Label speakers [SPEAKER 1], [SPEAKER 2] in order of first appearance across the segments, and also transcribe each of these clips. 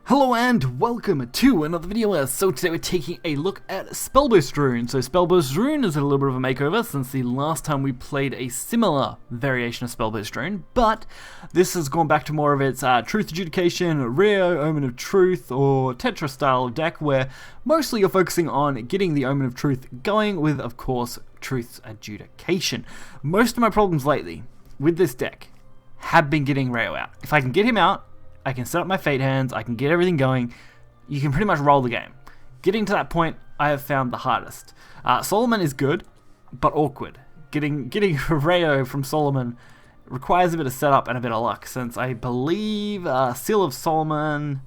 [SPEAKER 1] Hello and welcome to another video. So today we're taking a look at SpellBoost Rune. So SpellBoost Rune is a little bit of a makeover since the last time we played a similar variation of SpellBoost Rune, but this has gone back to more of its Truth Adjudication, Raio, Omen of Truth, or Tetra style deck, where mostly you're focusing on getting the Omen of Truth going with, of course, Truth Adjudication. Most of my problems lately with this deck have been getting Raio out. If I can get him out, I can set up my fate hands, I can get everything going, you can pretty much roll the game. Getting to that point, I have found the hardest. Solomon is good, but awkward. Getting Raio from Solomon requires a bit of setup and a bit of luck, since I believe Seal of Solomon,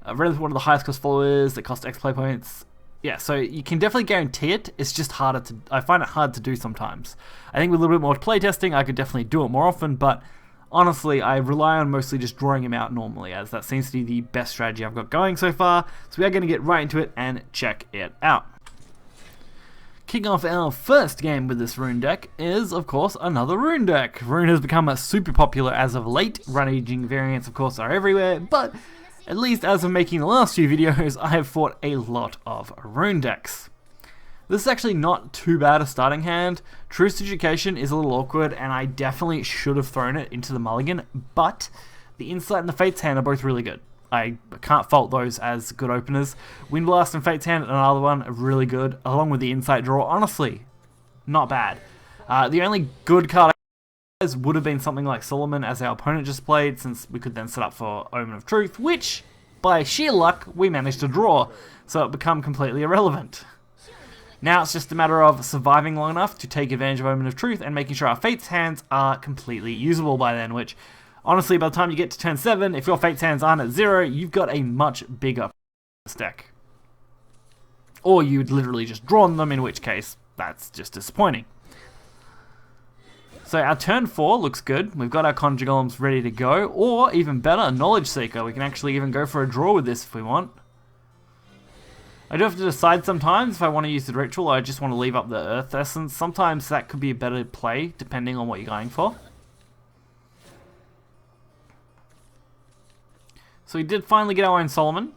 [SPEAKER 1] relatively one of the highest cost followers that cost X play points. Yeah, so you can definitely guarantee it, it's just harder to, I find it hard to do sometimes. I think with a little bit more playtesting, I could definitely do it more often, but honestly, I rely on mostly just drawing him out normally, as that seems to be the best strategy I've got going so far. So we are going to get right into it and check it out. Kicking off our first game with this Rune deck is, of course, another Rune deck. Rune has become super popular as of late. Run-aging variants, of course, are everywhere, but at least as of making the last few videos, I have fought a lot of Rune decks. This is actually not too bad a starting hand. Truth Adjudication is a little awkward, and I definitely should have thrown it into the mulligan, but the Insight and the Fate's Hand are both really good. I can't fault those as good openers. Windblast and Fate's Hand, another one, are really good, along with the Insight draw. Honestly, not bad. The only good card I guess would have been something like Solomon, as our opponent just played, since we could then set up for Omen of Truth, which, by sheer luck, we managed to draw, so it became completely irrelevant. Now it's just a matter of surviving long enough to take advantage of Omen of Truth and making sure our Fate's Hands are completely usable by then, which, honestly, by the time you get to turn 7, if your Fate's Hands aren't at 0, you've got a much bigger deck. Or you'd literally just drawn them, in which case, that's just disappointing. So our turn 4 looks good. We've got our Conjure Golems ready to go, or even better, Knowledge Seeker. We can actually even go for a draw with this if we want. I do have to decide sometimes if I want to use the ritual or I just want to leave up the Earth Essence. Sometimes that could be a better play, depending on what you're going for. So we did finally get our own Solomon.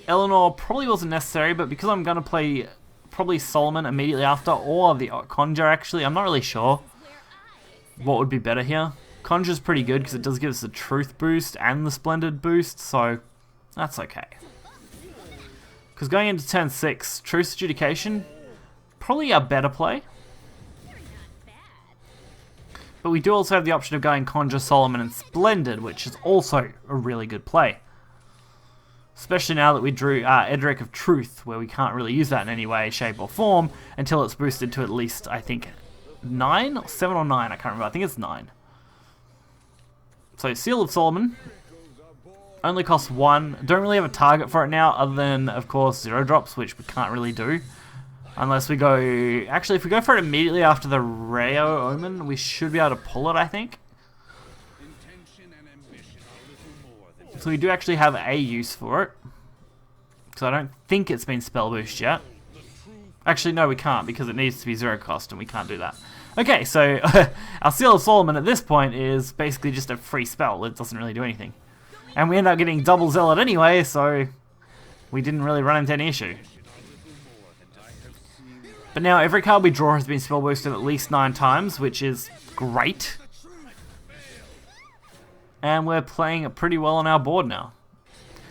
[SPEAKER 1] Eleanor probably wasn't necessary, but because I'm going to play probably Solomon immediately after, or the Conjure actually, I'm not really sure what would be better here. Conjure's pretty good because it does give us the Truth boost and the Splendid boost, so that's okay. Because going into turn 6, Truth Adjudication, probably a better play. But we do also have the option of going Conjure, Solomon, and Splendid, which is also a really good play. Especially now that we drew Edric of Truth, where we can't really use that in any way, shape, or form until it's boosted to at least, I think, 9? Or 7 or 9, I can't remember. I think it's 9. So, Seal of Solomon only costs 1. Don't really have a target for it now, other than, of course, 0 drops, which we can't really do. Unless we go... Actually, if we go for it immediately after the Raio Omen, we should be able to pull it, I think. So we do actually have a use for it. Because I don't think it's been spell boost yet. Actually, no, we can't, because it needs to be 0 cost, and we can't do that. Okay, so our Seal of Solomon at this point is basically just a free spell. It doesn't really do anything. And we end up getting double Zealot anyway, so we didn't really run into any issue. But now every card we draw has been spell boosted at least 9 times, which is great. And we're playing pretty well on our board now.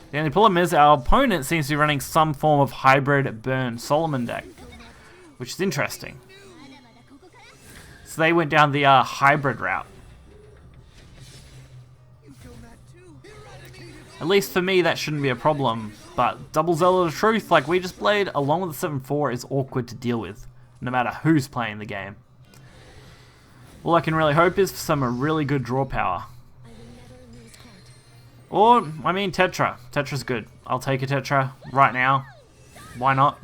[SPEAKER 1] The only problem is our opponent seems to be running some form of hybrid burn Solomon deck, which is interesting. So they went down the hybrid route. At least for me, that shouldn't be a problem, but double Zealot of Truth, like we just played, along with the 7-4, is awkward to deal with, no matter who's playing the game. All I can really hope is for some really good draw power. Or, I mean, Tetra. Tetra's good. I'll take a Tetra right now. Why not?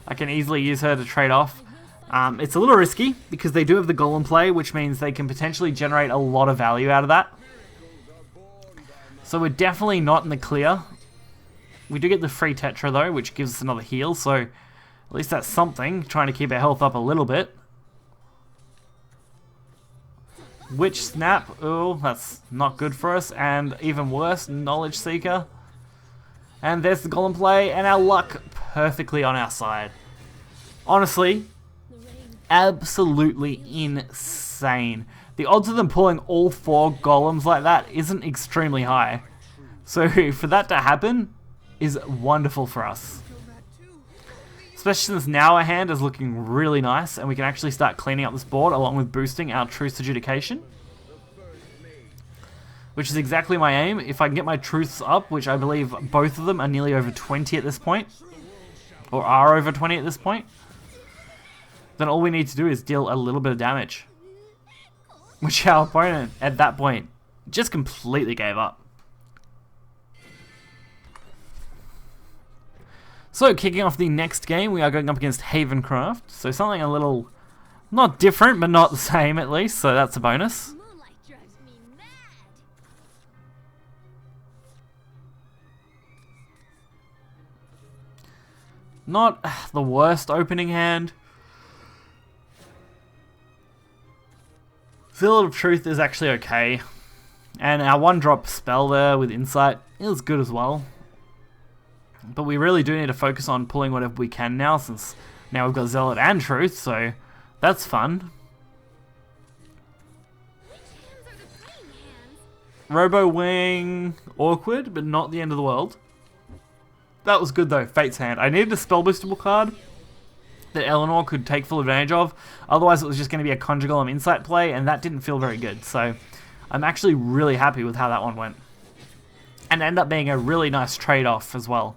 [SPEAKER 1] I can easily use her to trade off. It's a little risky, because they do have the Golem play, which means they can potentially generate a lot of value out of that. So we're definitely not in the clear. We do get the free Tetra though, which gives us another heal, so at least that's something, trying to keep our health up a little bit. Witch Snap. Oh, that's not good for us. And even worse, Knowledge Seeker. And there's the Golem play, and our luck perfectly on our side. Honestly, absolutely insane. The odds of them pulling all 4 golems like that isn't extremely high. So for that to happen is wonderful for us. Especially since now our hand is looking really nice and we can actually start cleaning up this board along with boosting our Truth's Adjudication. Which is exactly my aim. If I can get my Truths up, which I believe both of them are nearly over 20 at this point, or are over 20 at this point, then all we need to do is deal a little bit of damage. Which our opponent, at that point, just completely gave up. So, kicking off the next game, we are going up against Havencraft. So something a little, not different, but not the same at least, so that's a bonus. Not the worst opening hand. Zealot of Truth is actually okay. And our 1-drop spell there with Insight is good as well. But we really do need to focus on pulling whatever we can now, since now we've got Zealot and Truth, so that's fun. Robo Wing, awkward, but not the end of the world. That was good though, Fate's Hand. I needed a spell boostable card that Eleanor could take full advantage of. Otherwise it was just going to be a Conjure Golem Insight play, and that didn't feel very good. So I'm actually really happy with how that one went. And ended up being a really nice trade-off as well.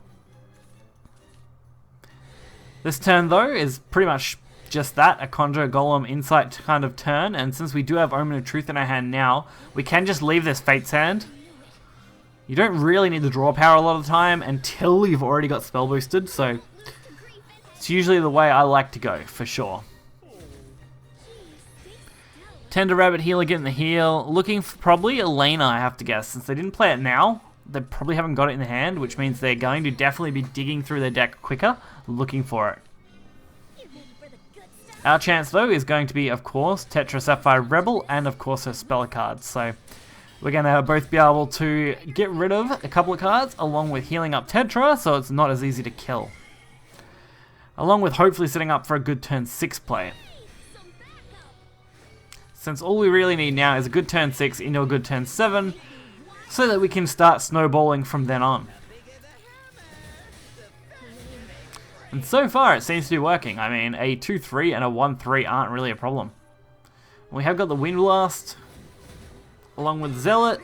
[SPEAKER 1] This turn though is pretty much just that, a Conjure Golem Insight kind of turn. And since we do have Omen of Truth in our hand now, we can just leave this Fate's Hand. You don't really need the draw power a lot of the time until you've already got spell boosted, so it's usually the way I like to go, for sure. Tender Rabbit Healer getting the heal. Looking for probably Elena, I have to guess. Since they didn't play it now, they probably haven't got it in the hand, which means they're going to definitely be digging through their deck quicker, looking for it. Our chance, though, is going to be, of course, Tetra Sapphire Rebel, and of course her spell cards. So we're going to both be able to get rid of a couple of cards, along with healing up Tetra, so it's not as easy to kill. Along with hopefully setting up for a good turn 6 play. Since all we really need now is a good turn 6 into a good turn 7, so that we can start snowballing from then on. And so far it seems to be working. I mean, a 2-3 and a 1-3 aren't really a problem. We have got the Wind Blast, along with Zealot,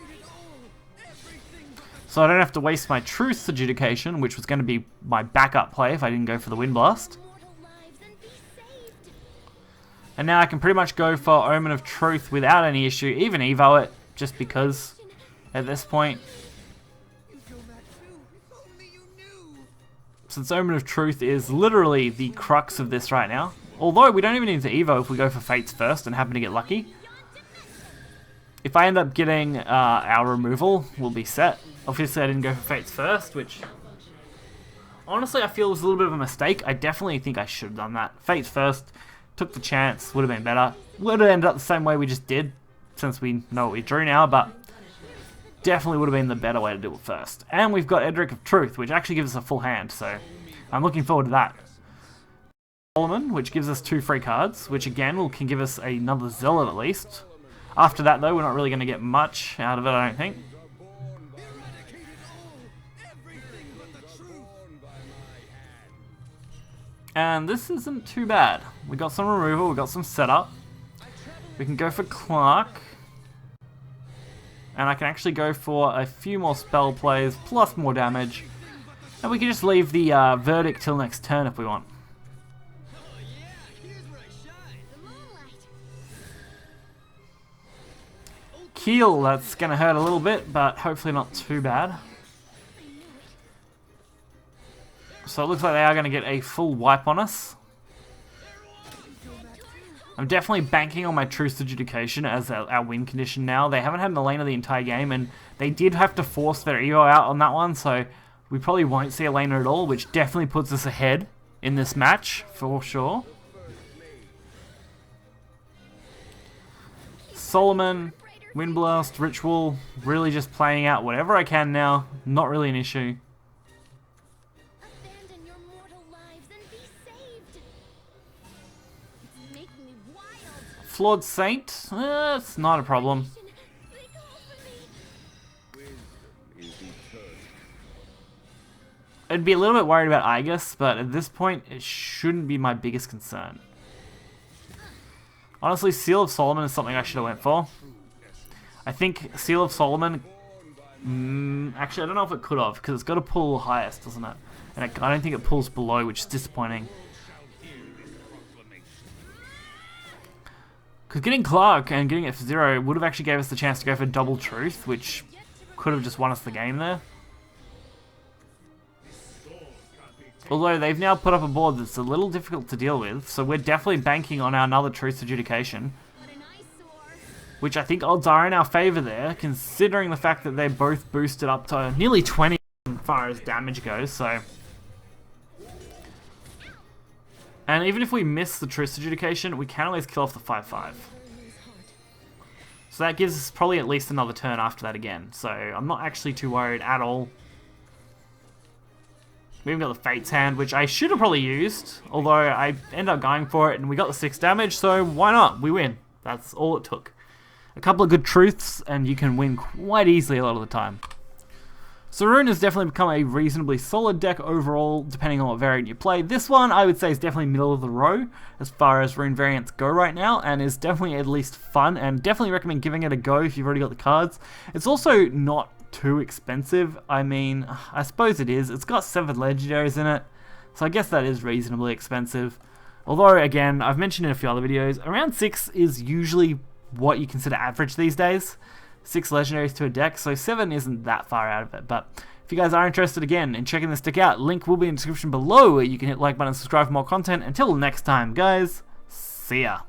[SPEAKER 1] so I don't have to waste my Truth's Adjudication, which was going to be my backup play if I didn't go for the Wind Blast. And now I can pretty much go for Omen of Truth without any issue, even Evo it, just because at this point. Since Omen of Truth is literally the crux of this right now. Although we don't even need to Evo if we go for Fates first and happen to get lucky. If I end up getting our removal, we'll be set. Obviously I didn't go for Fates first, which honestly I feel was a little bit of a mistake. I definitely think I should have done that. Fates first, took the chance, would have been better. Would have ended up the same way we just did, since we know what we drew now, but definitely would have been the better way to do it first. And we've got Edric of Truth, which actually gives us a full hand, so I'm looking forward to that. Solomon, which gives us 2 free cards, which again can give us another Zealot at least. After that though, we're not really going to get much out of it, I don't think. And this isn't too bad. We got some removal, we got some setup. We can go for Clark. And I can actually go for a few more spell plays, plus more damage. And we can just leave the verdict till next turn if we want. Keel, that's going to hurt a little bit, but hopefully not too bad. So it looks like they are going to get a full wipe on us. I'm definitely banking on my Truth's Adjudication as our win condition now. They haven't had an Elena the entire game, and they did have to force their Evo out on that one, so we probably won't see Elena at all, which definitely puts us ahead in this match, for sure. Solomon, Windblast, Ritual, really just playing out whatever I can now. Not really an issue.
[SPEAKER 2] Abandon your mortal lives and be saved. It's making me wild.
[SPEAKER 1] Flawed Saint, it's not a problem.
[SPEAKER 2] They call for me.
[SPEAKER 1] I'd be a little bit worried about Aegis, but at this point, it shouldn't be my biggest concern. Honestly, Seal of Solomon is something I should have went for. I think Seal of Solomon... actually, I don't know if it could have, because it's got to pull highest, doesn't it? And I don't think it pulls below, which is disappointing. Because getting Clark and getting F0 would have actually gave us the chance to go for Double Truth, which could have just won us the game there. Although they've now put up a board that's a little difficult to deal with, so we're definitely banking on our another Truth Adjudication. Which I think odds are in our favour there, considering the fact that they're both boosted up to nearly 20 as far as damage goes, so... And even if we miss the Truth Adjudication, we can always kill off the 5-5. So that gives us probably at least another turn after that again, so I'm not actually too worried at all. We even got the Fate's Hand, which I should have probably used, although I ended up going for it and we got the 6 damage, so why not? We win. That's all it took. A couple of good truths and you can win quite easily a lot of the time. So Rune has definitely become a reasonably solid deck overall, depending on what variant you play. This one I would say is definitely middle of the row as far as Rune variants go right now, and is definitely at least fun, and definitely recommend giving it a go if you've already got the cards. It's also not too expensive. I mean, I suppose it is. It's got 7 legendaries in it, so I guess that is reasonably expensive. Although, again, I've mentioned in a few other videos, around 6 is usually what you consider average these days. 6 legendaries to a deck, so 7 isn't that far out of it. But if you guys are interested again in checking this deck out, link will be in the description below where you can hit like button and subscribe for more content. Until next time, guys, see ya.